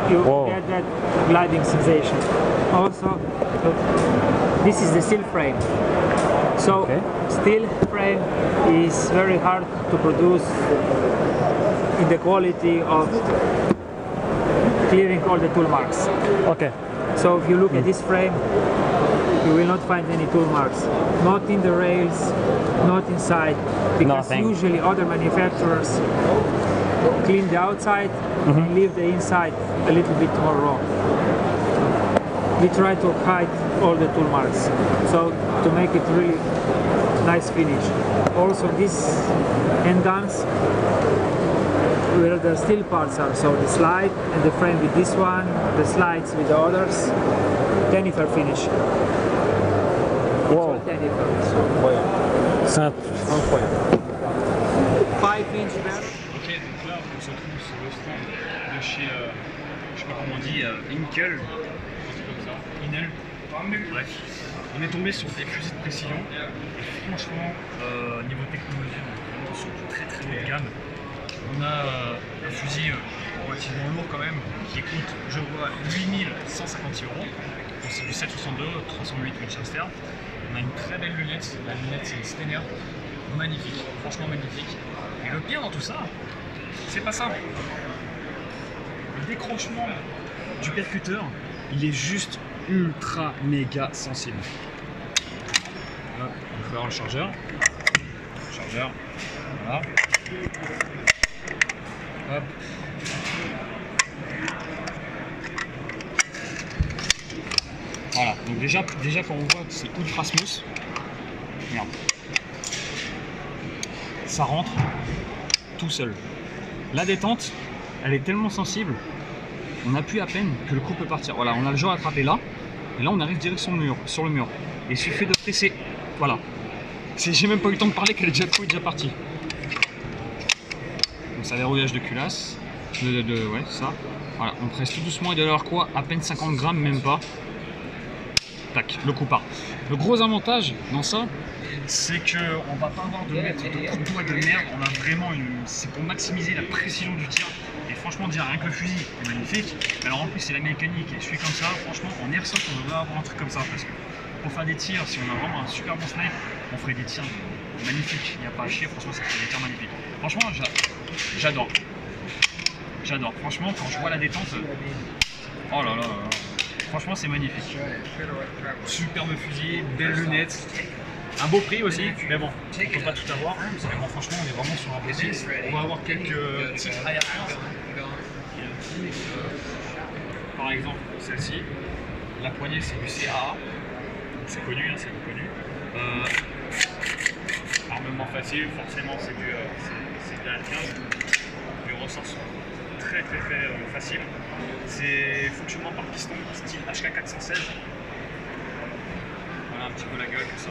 Speaker 5: You
Speaker 2: Whoa.
Speaker 5: get that gliding sensation. Also, this is the steel frame. So,
Speaker 2: Okay.
Speaker 5: steel frame is very hard to produce in the quality of clearing all the tool marks.
Speaker 2: Okay.
Speaker 5: So if you look at this frame, you will not find any tool marks. Not in the rails, not inside. Because
Speaker 2: Nothing.
Speaker 5: usually other manufacturers clean the outside and leave the inside a little bit more raw. We try to hide all the tool marks. So to make it really nice finish. Also this end guns, where the steel parts are, so the slide and the frame with this one, the slides with the others, Tenifer finish.
Speaker 2: Wow.
Speaker 5: Tenifer.
Speaker 2: C'est un...
Speaker 3: Incroyable.
Speaker 5: 5-inch barrel.
Speaker 1: Ok, donc là on se trouve sur le stand de chez, je sais pas comment on dit, Inkel, un truc comme ça, Inel, bref. On est tombé sur des fusils de précision, et franchement, niveau technologie, on est vraiment sur du très très haut de gamme. On a un fusil relativement lourd quand même, qui coûte, je vois, 8156 €. Donc c'est du 7,62, 308 Winchester. On a une très belle lunette, la lunette c'est une Stener, magnifique, franchement magnifique. Et le pire dans tout ça, c'est pas ça. Le décrochement du percuteur, il est juste ultra méga sensible. Hop, on peut avoir le chargeur. Chargeur, voilà. Hop. Voilà, donc déjà quand on voit que c'est ultra smooth, merde, ça rentre tout seul. La détente, elle est tellement sensible, on appuie à peine que le coup peut partir. Voilà, on a le jeu attrapé là, et là on arrive direct sur le mur. Et il suffit de presser, voilà. J'ai même pas eu le temps de parler qu'elle est déjà partie. Donc ça verrouillage de culasse, ouais ça. Voilà, on presse tout doucement, il doit y avoir quoi, à peine 50 grammes, même pas. Tac, le coup part. Le gros avantage dans ça, c'est qu'on va pas avoir de mettre de coups de doigt de merde. On a vraiment c'est pour maximiser la précision du tir. Et franchement, dire rien que le fusil est magnifique. Alors en plus, c'est la mécanique et je suis comme ça. Franchement, en airsoft, on devrait avoir un truc comme ça parce que pour faire des tirs, si on a vraiment un super bon snipe, on ferait des tirs magnifiques. Il n'y a pas à chier. Franchement, ça ferait des tirs magnifiques. Franchement, j'adore. J'adore. Franchement, quand je vois la détente, oh là là. Franchement, c'est magnifique. Superbe fusil, belle lunette. Un beau prix aussi, mais bon, on ne peut pas tout avoir. Mais bon, franchement, on est vraiment sur un PC. On va avoir quelques titres aériens. Par exemple, celle-ci. La poignée, c'est du CAA. C'est connu, hein, c'est connu. Armement facile, forcément, c'est du AR-15. Du ressort très facile. C'est fonctionnement par piston, style HK416. Voilà un petit peu la gueule, tout ça.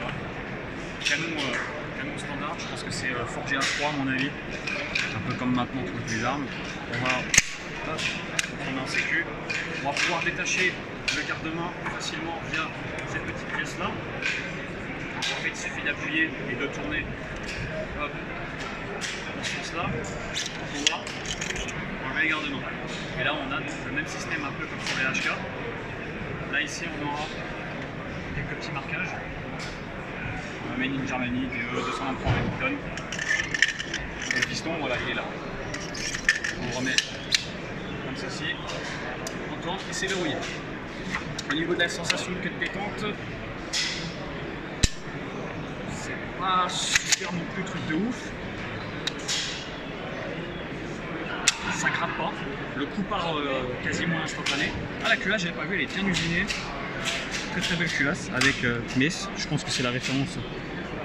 Speaker 1: Canon standard, je pense que c'est forgé à 3 à mon avis. Un peu comme maintenant toutes les armes. On va prendre un sécu. On va pouvoir détacher le garde-main facilement via cette petite pièce là. En fait, il suffit d'appuyer et de tourner. Hop. Dans ce sens-là, pour pouvoir enlever les garde-mains. Et là, on a le même système un peu comme sur les HK. Là, ici, on aura quelques petits marquages. Made in Germany, DE 223 tonnes. Le piston, voilà, il est là. On remet comme ceci. On tourne et c'est verrouillé. Au niveau de la sensation de détente, c'est pas super non plus truc de ouf. Ça gratte pas, le coup part quasiment instantané. Ah, la culasse, j'avais pas vu, elle est bien usinée. Très belle culasse avec Smith, je pense que c'est la référence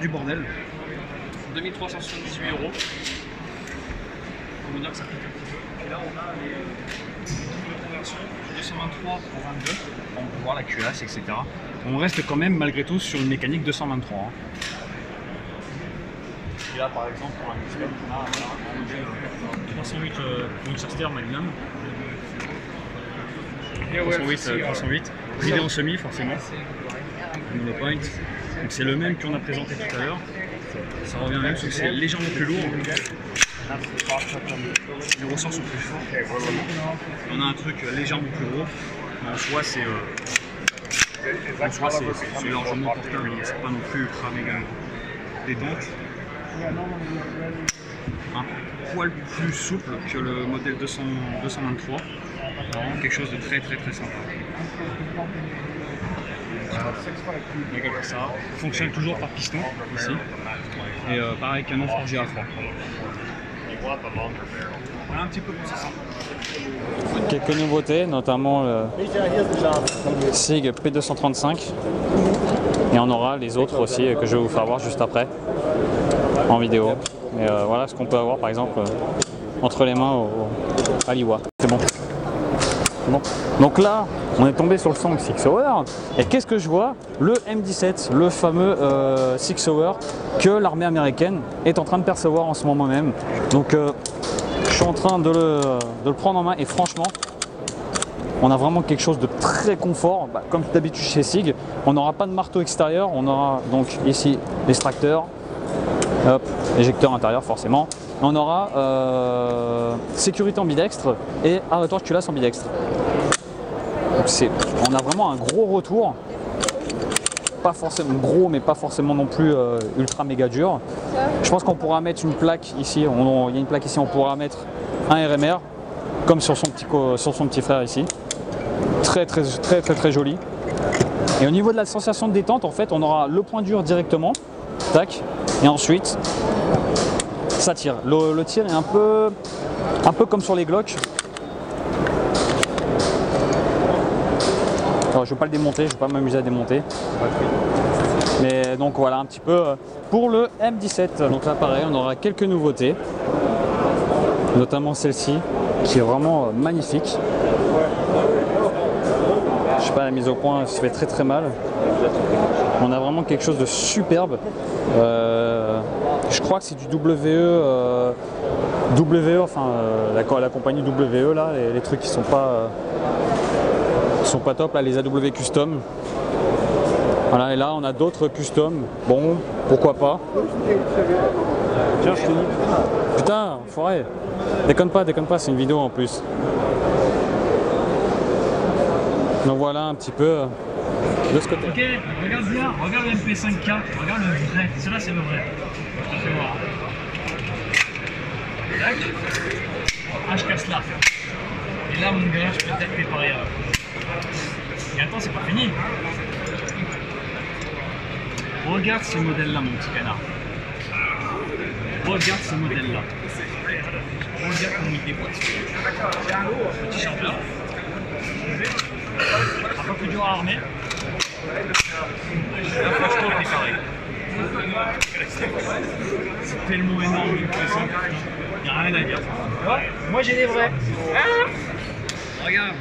Speaker 1: du bordel.
Speaker 2: 2378 €. On va dire que ça pique un petit peu. Puis là, on a les conversions 223 pour 22. On peut voir la culasse, etc. On reste quand même malgré tout sur une mécanique 223. Hein. Et là, par exemple, pour un custom, on a un modèle 308 Winchester Magnum. 308, bridé en semi forcément. Monopoint. Donc c'est le même qu'on a présenté tout à l'heure. Ça revient même, sauf que c'est légèrement plus lourd. Les ressorts sont plus forts. On a un truc légèrement plus gros. Mais en soi, c'est largement portable. C'est pas non plus ultra méga gros. Des dents un poil plus souple que le modèle 223. Vraiment quelque chose de très sympa. Comme ça. Fonctionne toujours par piston ici. Et pareil, canon forgé à froid. Voilà un petit peu comme ça. Quelques nouveautés, notamment le SIG P235. Et on aura les autres aussi que je vais vous faire voir juste après en vidéo. Mais voilà ce qu'on peut avoir par exemple entre les mains à l'Iwa. C'est bon. Bon. Donc là, on est tombé sur le Song 6 Hour. Et qu'est-ce que je vois? Le M17, le fameux 6 Hour que l'armée américaine est en train de percevoir en ce moment même. Donc je suis en train de le prendre en main et franchement, on a vraiment quelque chose de très confort. Bah, comme d'habitude chez SIG, on n'aura pas de marteau extérieur. On aura donc ici l'extracteur, éjecteur intérieur forcément. On aura sécurité ambidextre et arrêtoire de culasse ambidextre. Donc on a vraiment un gros retour, pas forcément gros mais pas forcément non plus ultra méga dur. Je pense qu'on pourra mettre une plaque ici, il y a une plaque ici, on pourra mettre un RMR comme sur son petit frère ici. Très joli. Et au niveau de la sensation de détente, en fait on aura le point dur directement, tac, et ensuite ça tire. Le tir est un peu comme sur les Glock. Alors, je ne vais pas le démonter, je ne vais pas m'amuser à démonter. Mais donc voilà un petit peu pour le M17. Donc là pareil, on aura quelques nouveautés. Notamment celle-ci qui est vraiment magnifique. Je sais pas, la mise au point se fait très mal. On a vraiment quelque chose de superbe. Je crois que c'est du WE, enfin la compagnie WE là, les trucs qui sont pas top là, les AW Custom. Voilà, et là on a d'autres custom. Bon, pourquoi pas. Tiens, je te dis. Putain, forêt. Déconne pas, c'est une vidéo en plus. Donc voilà un petit peu de ce côté.
Speaker 6: Ok, regarde bien, regarde le MP5K, regarde le vrai, celui-là c'est le vrai. Je te fais voir. Tac. Ah, je casse là. Et là mon gars, je peux peut-être préparer. Et attends, c'est pas fini. Regarde ce modèle-là, mon petit canard. Regarde ce modèle-là. Regarde comment il déboîte. Petit champion. Un peu plus dur à armer. Franchement, préparé. C'est tellement énorme que ça. Il n'y a rien à dire. Moi j'ai des vrais. Regarde.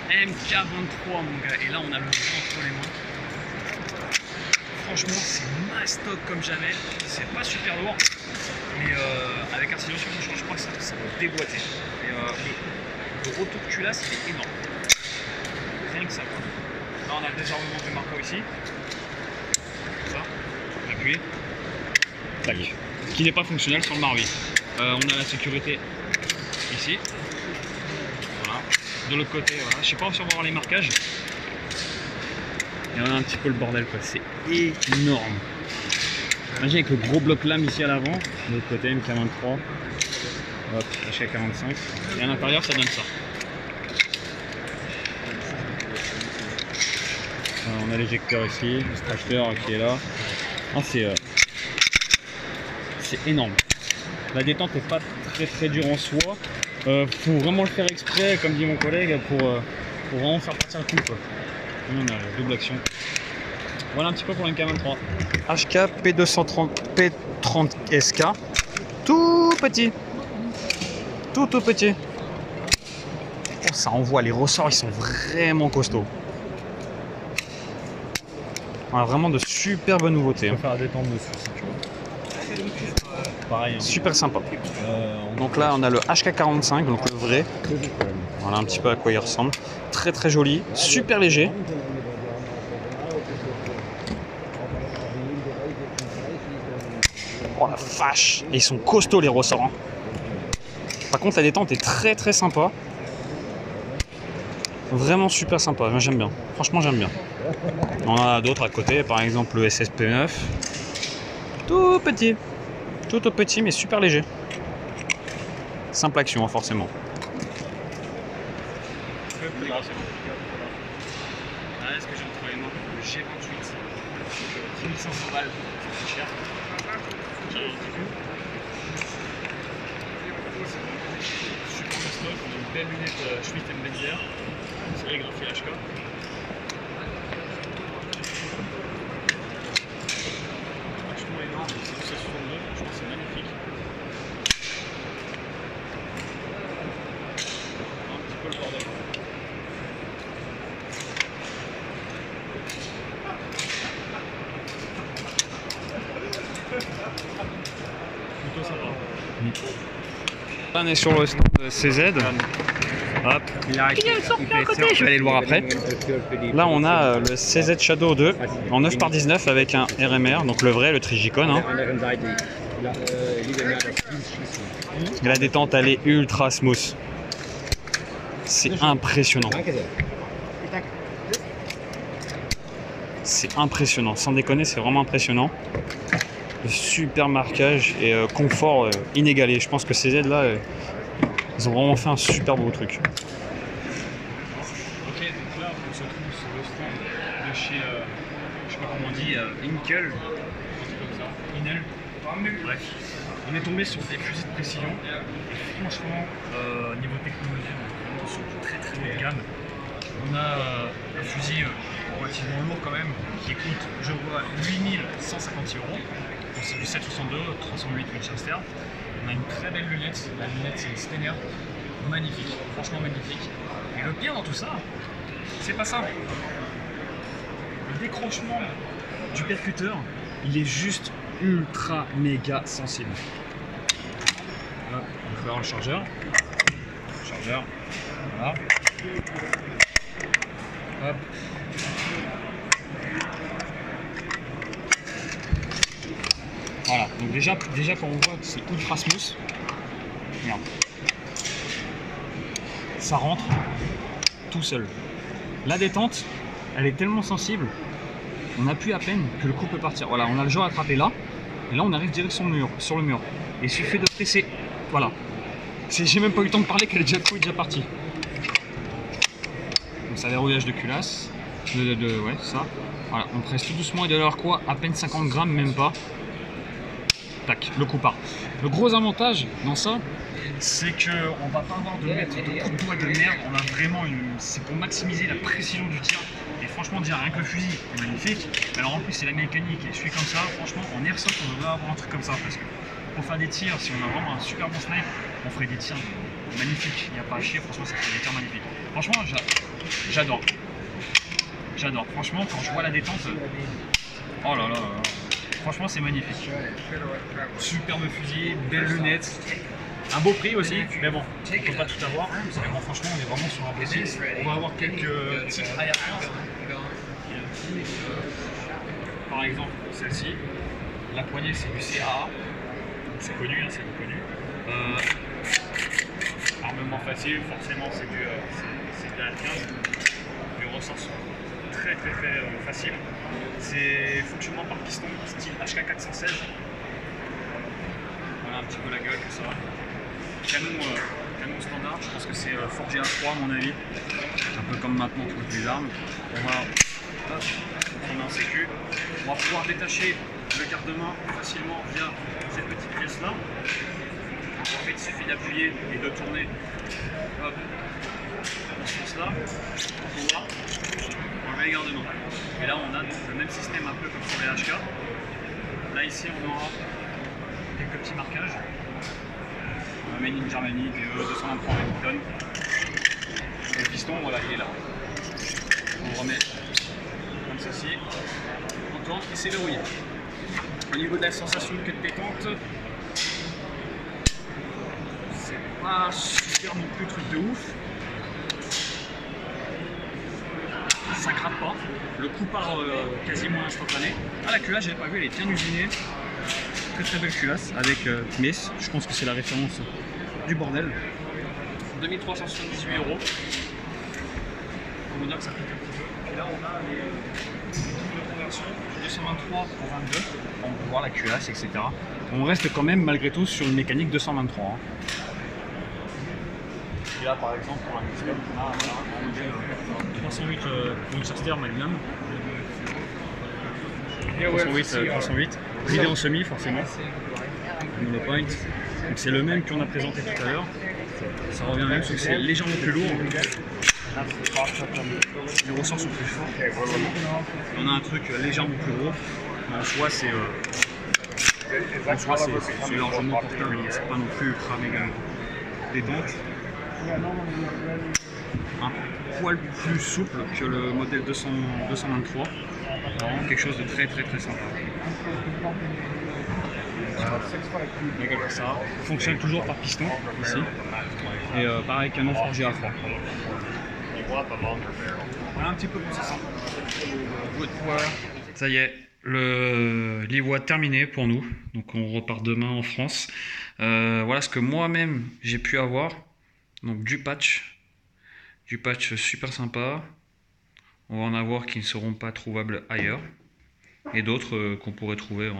Speaker 6: MK23 mon gars. Et là on a le vent entre les mains. Franchement c'est mastoc comme jamais. C'est pas super lourd. Mais avec un silencieux je crois que ça va déboîter. Et le retour de culasse est énorme. Rien que ça. Là on a le désarmement du marteau ici. Ça, on appuie. Tac. Qui n'est pas fonctionnel sur le Marui. On a la sécurité ici. Voilà. De l'autre côté, voilà. Je sais pas si on va voir les marquages. Et on a un petit peu le bordel quoi. C'est énorme. Imagine avec le gros bloc lame ici à l'avant. De l'autre côté, MK23. Hop, HK45. Et à l'intérieur ça donne ça. On a l'éjecteur ici, l'extracteur qui est là. Ah, c'est énorme. La détente n'est pas très dure en soi. Faut vraiment le faire exprès, comme dit mon collègue, pour vraiment faire partir le coup. Quoi. On a la double action.
Speaker 2: Voilà un petit peu pour l'MK23. HK P230 P30 SK. Tout petit. Tout petit. Oh, ça envoie, les ressorts ils sont vraiment costauds. Voilà, vraiment de superbes nouveautés.
Speaker 3: On peut faire la détente dessus si tu veux. Pareil. Hein.
Speaker 2: Super sympa. Donc là on a le HK45, donc le vrai. Voilà un petit peu à quoi il ressemble. Très très joli, super léger. Oh la vache. Et ils sont costauds les ressorts. Hein. Par contre la détente est très très sympa. Vraiment super sympa, moi j'aime bien. Franchement j'aime bien. On en a d'autres à côté, par exemple le SSP9. Tout petit. Tout petit mais super léger. Simple action, hein, forcément.
Speaker 6: Ah, est-ce que j'ai trouvé moi le G28 1500 balles, c'est cher. Super costaud, une belle lunette Schmitt & Benzier, sérigraphie HK. Vachement énorme, c'est du 1662, je pense que c'est magnifique. Un petit peu le bordel. Plutôt sympa.
Speaker 2: Là, on est sur le stand de CZ. Hop. Je vais aller le voir après. Là, on a le CZ Shadow 2 en 9x19 avec un RMR, donc le vrai, le Trigicon. Hein. Et la détente, elle est ultra smooth. C'est impressionnant. C'est impressionnant, sans déconner, c'est vraiment impressionnant. Super marquage et confort inégalé. Je pense que CZ là, ils ont vraiment fait un super beau truc.
Speaker 6: Ok, donc là on se trouve sur le stand de chez, je sais pas comment on dit, Inkel, comme ça, Inel, bref. On est tombé sur des fusils de précision. Et franchement, niveau technologie, on est vraiment sur du très très haut de gamme. On a un fusil relativement lourd quand même, qui coûte, je vois, 8156 €. C'est du 762, 308 Winchester. On a une très belle lunette. La lunette, c'est une Stener. Magnifique, franchement magnifique. Et le pire dans tout ça, c'est pas ça. Le décrochement du percuteur, il est juste ultra méga sensible. Là, on peut voir le chargeur. Chargeur, voilà. Hop. Voilà, donc déjà quand on voit que c'est ultra smooth, regarde, ça rentre tout seul. La détente, elle est tellement sensible, on appuie à peine que le coup peut partir. Voilà, on a le jeu attrapé là, et là on arrive direct sur le mur. Et il suffit de presser, voilà. J'ai même pas eu le temps de parler qu'elle est déjà partie. Donc ça verrouillage de culasse, ouais, ça. Voilà, on presse tout doucement et de l'heure quoi, à peine 50 grammes, même pas. Tac, le coup part. Le gros avantage dans ça, c'est qu'on va pas avoir de mettre de coups de doigt de merde. On a vraiment c'est pour maximiser la précision du tir. Et franchement, dire rien que le fusil est magnifique. Alors en plus, c'est la mécanique et je suis comme ça. Franchement, en airsoft, on devrait avoir un truc comme ça parce que pour faire des tirs, si on a vraiment un super bon snipe, on ferait des tirs magnifiques. Il n'y a pas à chier. Franchement, ça fait des tirs magnifiques. Franchement, j'adore. J'adore. Franchement, quand je vois la détente, oh là là. Franchement, c'est magnifique. Superbe fusil, belle lunette. Un beau prix aussi, mais bon, on ne peut pas tout avoir. Mais bon, franchement, on est vraiment sur un petit. On va avoir quelques petites rails à faire. Par exemple, celle-ci. La poignée, c'est du CAA. C'est connu, hein, c'est connu. Armement facile, forcément, c'est de la 15. Les ressorts sont très facile. C'est fonctionnement par piston, style HK416. Voilà un petit peu la gueule que ça. Canon standard, je pense que c'est forgé à 3 à mon avis. Un peu comme maintenant toutes les armes. On va prendre un sécu. On va pouvoir détacher le garde-main facilement via cette petite pièce là. En fait, il suffit d'appuyer et de tourner. Hop. Dans ce sens là. Voilà.
Speaker 2: les garde-mains. Et là on a donc le même système un peu comme sur les HK. Là ici on aura quelques petits marquages. Made in Germany, PE 223 Remington. Et le piston, voilà, il est là. On remet comme ceci. On tourne et c'est verrouillé. Au niveau de la sensation de queue de détente, c'est pas super non plus truc de ouf. Ça gratte pas. Le coup part quasiment instantané. Ah, la culasse, j'avais pas vu, elle est bien usinée. Très très belle culasse avec Smith. Je pense que c'est la référence du bordel. 2378 €. On va dire que ça coûte un petit peu. Et là on a les conversions 223 pour 22. On peut voir la culasse, etc. On reste quand même malgré tout sur une mécanique 223. Hein. Et là par exemple pour la Muscle, on a un modèle 308 Winchester Magnum. 308, bridé en semi forcément. Monopoint. Donc c'est le même qu'on a présenté tout à l'heure. Ça revient même, sauf que c'est légèrement plus lourd. Les ressorts sont plus forts. On a un truc légèrement plus gros. Mais en soi c'est largement portable. C'est pas non plus ultra méga détente. Un poil plus souple que le modèle 223. Vraiment quelque chose de très très très sympa. Ça fonctionne toujours par piston ici. Et pareil canon forgé à froid. Voilà un petit peu comment ça sent. Ça y est, le l'Iwa terminé pour nous. Donc on repart demain en France. Voilà ce que moi-même j'ai pu avoir. Donc du patch super sympa. On va en avoir qui ne seront pas trouvables ailleurs. Et d'autres qu'on pourrait trouver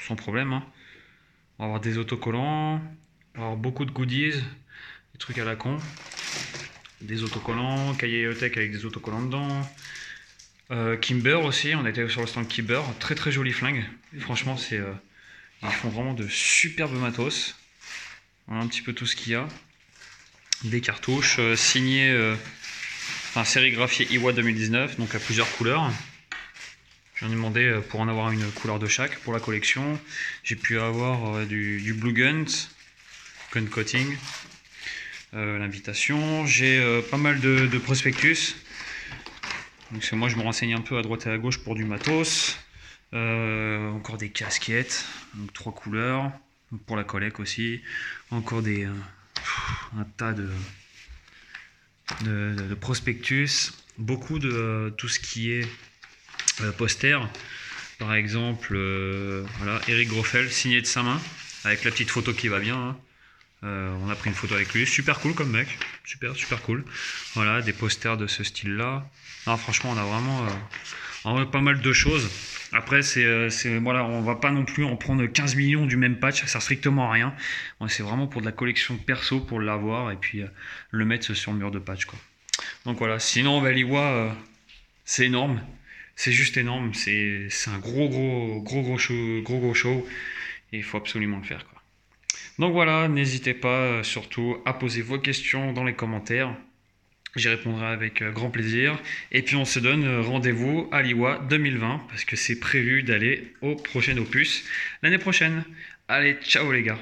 Speaker 2: sans problème. Hein. On va avoir des autocollants, on va avoir beaucoup de goodies, des trucs à la con. Des autocollants, cahier EOTech avec des autocollants dedans. Kimber aussi, on était sur le stand Kimber, très très joli flingue. Franchement, ils font vraiment de superbes matos. Voilà un petit peu tout ce qu'il y a. Des cartouches signées, sérigraphiées Iwa 2019, donc à plusieurs couleurs. J'en ai demandé pour en avoir une couleur de chaque pour la collection. J'ai pu avoir du Blue Guns, Gun Coating, l'invitation. J'ai pas mal de prospectus. Donc moi je me renseigne un peu à droite et à gauche pour du matos. Encore des casquettes, donc 3 couleurs, donc pour la collecte aussi. Encore un tas de prospectus. Beaucoup de tout ce qui est poster, par exemple voilà, Eric Groffel signé de sa main avec la petite photo qui va bien hein. On a pris une photo avec lui, super cool comme mec, super cool. Voilà, des posters de ce style là. Non, franchement on a vraiment pas mal de choses. Après voilà, on va pas non plus en prendre 15 millions du même patch, ça sert strictement à rien. C'est vraiment pour de la collection perso, pour l'avoir et puis le mettre sur le mur de patch quoi. Donc voilà, sinon Valiwa c'est énorme. C'est juste énorme, c'est un gros show et il faut absolument le faire quoi. Donc voilà, n'hésitez pas surtout à poser vos questions dans les commentaires, j'y répondrai avec grand plaisir et puis on se donne rendez-vous à l'Iwa 2020 parce que c'est prévu d'aller au prochain opus l'année prochaine. Allez, ciao les gars.